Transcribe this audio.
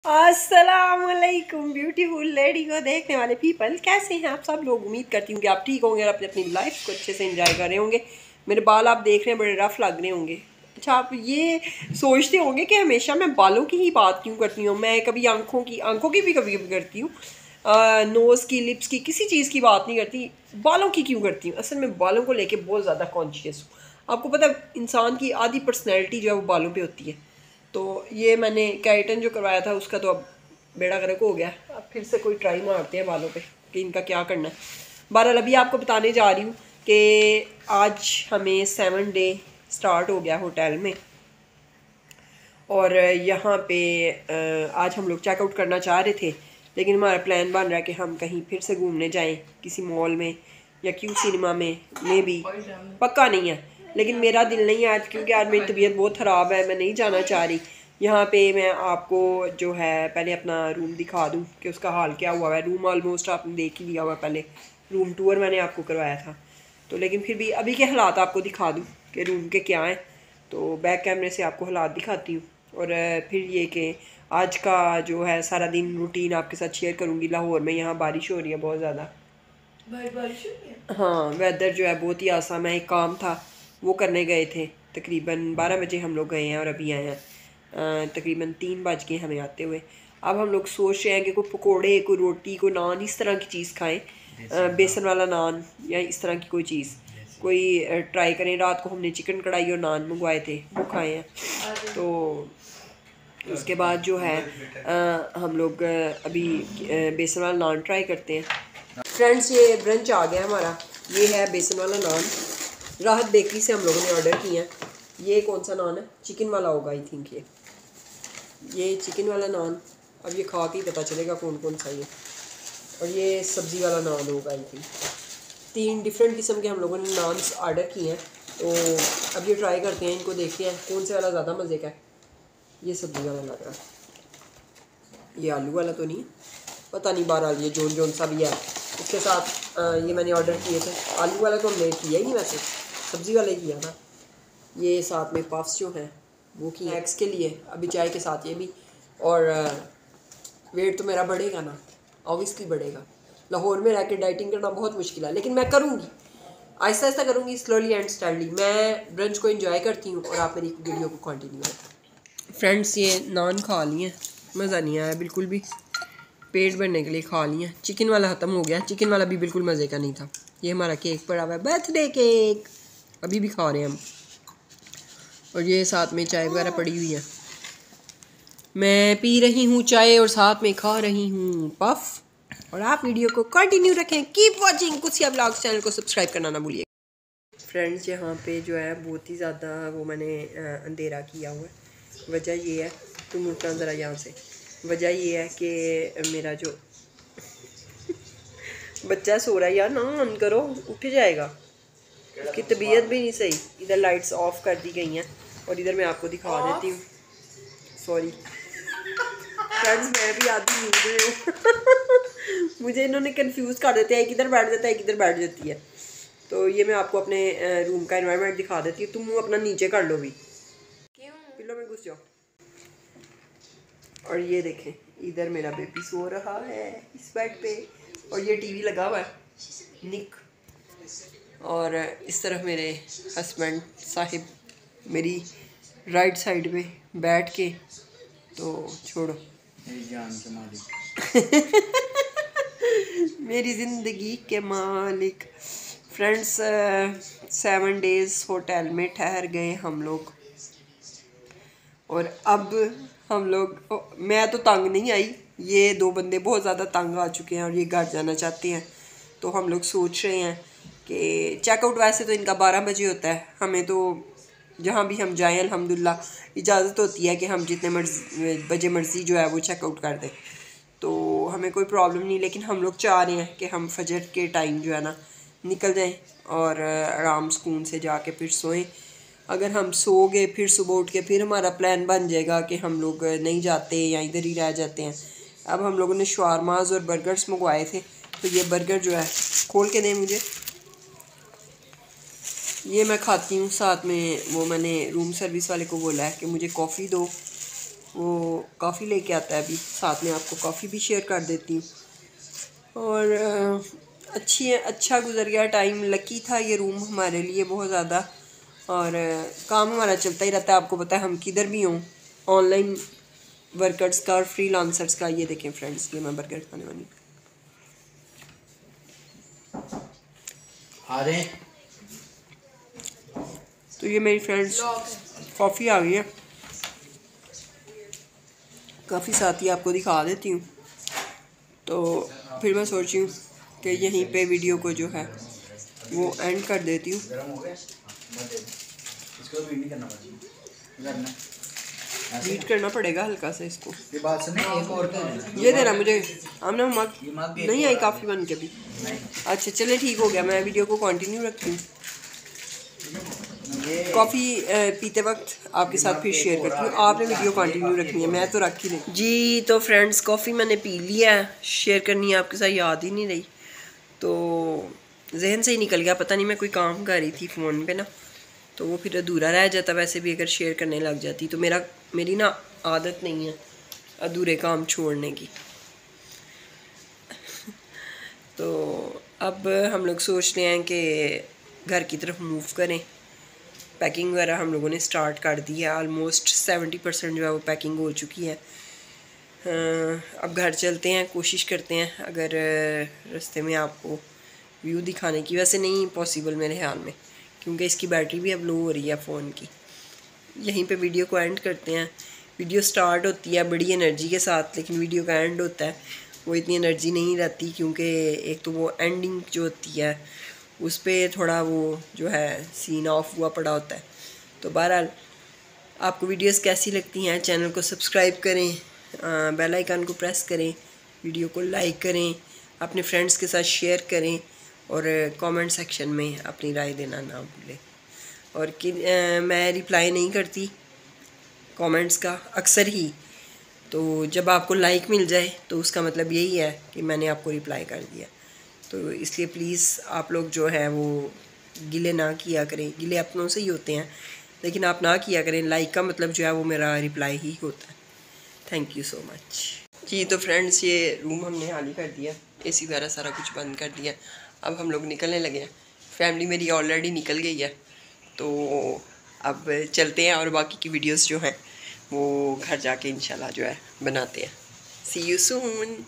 अस्सलामुअलैकुम beautiful lady को देखने वाले पीपल, कैसे हैं आप सब लोग। उम्मीद करती हूँ कि आप ठीक होंगे और अपनी अपनी लाइफ को अच्छे से एंजॉय कर रहे होंगे। मेरे बाल आप देख रहे हैं बड़े रफ लग रहे होंगे। अच्छा, आप ये सोचते होंगे कि हमेशा मैं बालों की ही बात क्यों करती हूँ। मैं कभी आंखों की भी कभी कभी करती हूँ, नोज़ की, लिप्स की, किसी चीज़ की बात नहीं करती। बालों की क्यों करती हूँ? असल में बालों को लेके बहुत ज़्यादा कॉन्शियस हूँ। आपको पता है इंसान की आधी पर्सनैलिटी जो है वो बालों पे होती है। तो ये मैंने केराटिन जो करवाया था उसका तो अब बेड़ा गर्क हो गया। अब फिर से कोई ट्राई मारते हैं बालों पे कि इनका क्या करना है। बहरहाल अभी आपको बताने जा रही हूँ कि आज हमें 7 डे स्टार्ट हो गया होटल में, और यहाँ पे आज हम लोग चेकआउट करना चाह रहे थे, लेकिन हमारा प्लान बन रहा है कि हम कहीं फिर से घूमने जाएं, किसी मॉल में या क्यू सिनेमा में। मे भी पक्का नहीं है, लेकिन मेरा दिल नहीं है आज, क्योंकि आज मेरी तबीयत बहुत ख़राब है। मैं नहीं जाना चाह रही। यहाँ पे मैं आपको जो है पहले अपना रूम दिखा दूँ कि उसका हाल क्या हुआ है। रूम ऑलमोस्ट आपने देख ही लिया हुआ, पहले रूम टूर मैंने आपको करवाया था। तो लेकिन फिर भी अभी के हालात आपको दिखा दूँ कि रूम के क्या हैं। तो बैक कैमरे से आपको हालात दिखाती हूँ, और फिर ये कि आज का जो है सारा दिन रूटीन आपके साथ शेयर करूँगी। लाहौर में यहाँ बारिश हो रही है बहुत ज़्यादा। बारिश हो रही है? हाँ, वेदर जो है बहुत ही आसाम है। एक काम था वो करने गए थे, तकरीबन 12 बजे हम लोग गए हैं और अभी आए हैं तकरीबन 3 बज गए हमें आते हुए। अब हम लोग सोच रहे हैं कि कोई पकोड़े, कोई रोटी, कोई नान, इस तरह की चीज़ खाएं, बेसन वाला नान या इस तरह की कोई चीज़ कोई ट्राई करें। रात को हमने चिकन कढ़ाई और नान मंगवाए थे, वो खाए हैं। तो उसके बाद जो है हम लोग अभी बेसन वाला नान ट्राई करते हैं। फ्रेंड्स, ये ब्रंच आ गया हमारा। ये है बेसन वाला नान, राहत बेकरी से हम लोगों ने ऑर्डर किया है। ये कौन सा नान है? चिकन वाला होगा आई थिंक। ये चिकन वाला नान, अब ये खा के ही पता चलेगा कौन कौन सा ये। और ये सब्ज़ी वाला नान होगा आई थिंक। 3 डिफरेंट किस्म के हम लोगों ने नान ऑर्डर किए हैं। तो अब ये ट्राई करते हैं, इनको देखते हैं कौन से वाला ज़्यादा मज़े का है। ये सब्ज़ी वाला लग रहा है, ये आलू वाला तो नहीं, पता नहीं। बहरहाल ये जोन सा भी है। उसके साथ ये मैंने ऑर्डर किए थे। आलू वाला तो हमने किया ही नहीं, वैसे सब्ज़ी वाला ही किया था। ये साथ में पफ्स जो हैं वो की स्नैक्स के लिए, अभी चाय के साथ ये भी। और वेट तो मेरा बढ़ेगा ना, ऑब्वियसली बढ़ेगा। लाहौर में रह के डाइटिंग करना बहुत मुश्किल है, लेकिन मैं करूँगी, आहिस्ता आहिस्ता करूँगी, स्लोली एंड स्टैंडली। मैं ब्रंच को एंजॉय करती हूँ और आप मेरी वीडियो को कंटिन्यू करें। फ्रेंड्स, ये नान खा लिए, मज़ा नहीं आया बिल्कुल भी। पेट भरने के लिए खा लिए। चिकन वाला ख़त्म हो गया, चिकन वाला भी बिल्कुल मज़े का नहीं था। ये हमारा केक पड़ा हुआ है, बर्थडे केक, अभी भी खा रहे हैं हम। और ये साथ में चाय वगैरह पड़ी हुई है, मैं पी रही हूँ चाय और साथ में खा रही हूँ पफ। और आप वीडियो को कंटिन्यू रखें, कीप वॉचिंग कुसिया व्लॉग्स, चैनल को सब्सक्राइब करना ना भूलिए। फ्रेंड्स, यहाँ पे जो है बहुत ही ज़्यादा वो मैंने अंधेरा किया हुआ है। वजह ये है, तुम उठना ज़रा यहाँ से। वजह ये है कि मेरा जो बच्चा सो रहा है, यार ना ऑन करो, उठ जाएगा। उसकी तबीयत भी नहीं सही। इधर लाइट्स ऑफ कर दी गई हैं और इधर मैं आपको दिखा देती हूँ। सॉरी फ्रेंड्स, मैं भी आधी नींद में हूँ। मुझे इन्होंने कंफ्यूज कर देते हैं, किधर बैठ जाता है किधर बैठ जाती है। तो ये मैं आपको अपने रूम का एनवायरनमेंट दिखा देती हूँ। तुम अपना नीचे कर लो भी, पिल्लो में घुस जाओ। और ये देखें, इधर मेरा बेबी सो रहा है इस बेड पे, और ये टीवी लगा हुआ है निक। और इस तरफ मेरे हस्बैंड साहिब मेरी राइट साइड में बैठ के, तो छोड़ो, मेरी जान के मालिक। मेरी ज़िंदगी के मालिक। फ्रेंड्स, 7 डेज़ होटल में ठहर गए हम लोग, और अब हम लोग, मैं तो तंग नहीं आई, ये 2 बंदे बहुत ज़्यादा तंग आ चुके हैं और ये घर जाना चाहते हैं। तो हम लोग सोच रहे हैं कि चेकआउट वैसे तो इनका 12 बजे होता है। हमें तो जहाँ भी हम जाएं अल्हम्दुलिल्लाह इजाज़त होती है कि हम जितने बजे मर्ज़ी जो है वो चेकआउट कर दें, तो हमें कोई प्रॉब्लम नहीं। लेकिन हम लोग चाह रहे हैं कि हम फजर के टाइम जो है ना निकल जाएं और आराम सुकून से जाके फिर सोएं। अगर हम सो गए फिर सुबह उठ के फिर हमारा प्लान बन जाएगा कि हम लोग नहीं जाते या इधर ही रह जाते हैं। अब हम लोगों ने शवारमाज और बर्गर्स मंगवाए थे, तो ये बर्गर जो है खोल के दें मुझे, ये मैं खाती हूँ। साथ में वो मैंने रूम सर्विस वाले को बोला है कि मुझे कॉफ़ी दो, वो कॉफ़ी लेके आता है अभी, साथ में आपको कॉफ़ी भी शेयर कर देती हूँ। और अच्छा गुजर गया टाइम, लकी था ये रूम हमारे लिए बहुत ज़्यादा। और काम हमारा चलता ही रहता है, आपको पता है हम किधर भी हों, ऑनलाइन वर्कर्स का और फ्रीलांसर्स का। ये देखें फ्रेंड्स, ये मैं बर्गर खाने वाली आ रहे। तो ये मेरी फ्रेंड्स कॉफ़ी आ गई है, काफ़ी साथ ही आपको दिखा देती हूँ। तो फिर मैं सोची हूँ कि यहीं पे वीडियो को जो है वो एंड कर देती हूँ। बीट करना पड़ेगा हल्का सा इसको। ये बात सुने, एक और कर ये देना मुझे, हमने मग नहीं आई काफ़ी बन के भी। अच्छा चले ठीक हो गया, मैं वीडियो को कंटिन्यू रखती हूँ। कॉफ़ी पीते वक्त आपके साथ फिर शेयर करती हूँ, आपने वीडियो कंटिन्यू रखनी है, मैं तो रख ही नहीं। जी तो फ्रेंड्स कॉफ़ी मैंने पी लिया है, शेयर करनी है आपके साथ याद ही नहीं रही, तो जहन से ही निकल गया, पता नहीं मैं कोई काम कर रही थी फ़ोन पे ना, तो वो फिर अधूरा रह जाता। वैसे भी अगर शेयर करने लग जाती तो मेरी ना आदत नहीं है अधूरे काम छोड़ने की। तो अब हम लोग सोच रहे हैं कि घर की तरफ मूव करें। पैकिंग वगैरह हम लोगों ने स्टार्ट कर दी है, ऑलमोस्ट 70% जो है वो पैकिंग हो चुकी है। अब घर चलते हैं, कोशिश करते हैं अगर रास्ते में आपको व्यू दिखाने की, वैसे नहीं पॉसिबल मेरे ख्याल में, क्योंकि इसकी बैटरी भी अब लो हो रही है फ़ोन की। यहीं पे वीडियो को एंड करते हैं। वीडियो स्टार्ट होती है बड़ी एनर्जी के साथ, लेकिन वीडियो का एंड होता है वो इतनी एनर्जी नहीं रहती, क्योंकि एक तो वो एंडिंग जो होती है उस पर थोड़ा वो जो है सीन ऑफ हुआ पड़ा होता है। तो बहरहाल आपको वीडियोस कैसी लगती हैं, चैनल को सब्सक्राइब करें, बेल आइकन को प्रेस करें, वीडियो को लाइक करें, अपने फ्रेंड्स के साथ शेयर करें और कमेंट सेक्शन में अपनी राय देना ना भूलें। और कि मैं रिप्लाई नहीं करती कमेंट्स का अक्सर ही, तो जब आपको लाइक मिल जाए तो उसका मतलब यही है कि मैंने आपको रिप्लाई कर दिया। तो इसलिए प्लीज़ आप लोग जो है वो गिले ना किया करें, गिले अपनों से ही होते हैं, लेकिन आप ना किया करें। लाइक का मतलब जो है वो मेरा रिप्लाई ही होता है। Thank you so much. जी तो फ्रेंड्स ये रूम हमने खाली कर दिया, एसी वगैरह सारा कुछ बंद कर दिया। अब हम लोग निकलने लगे हैं, फैमिली मेरी ऑलरेडी निकल गई है, तो अब चलते हैं और बाकी की वीडियोस जो हैं वो घर जाके इंशाल्लाह जो है बनाते हैं। सी यू सून।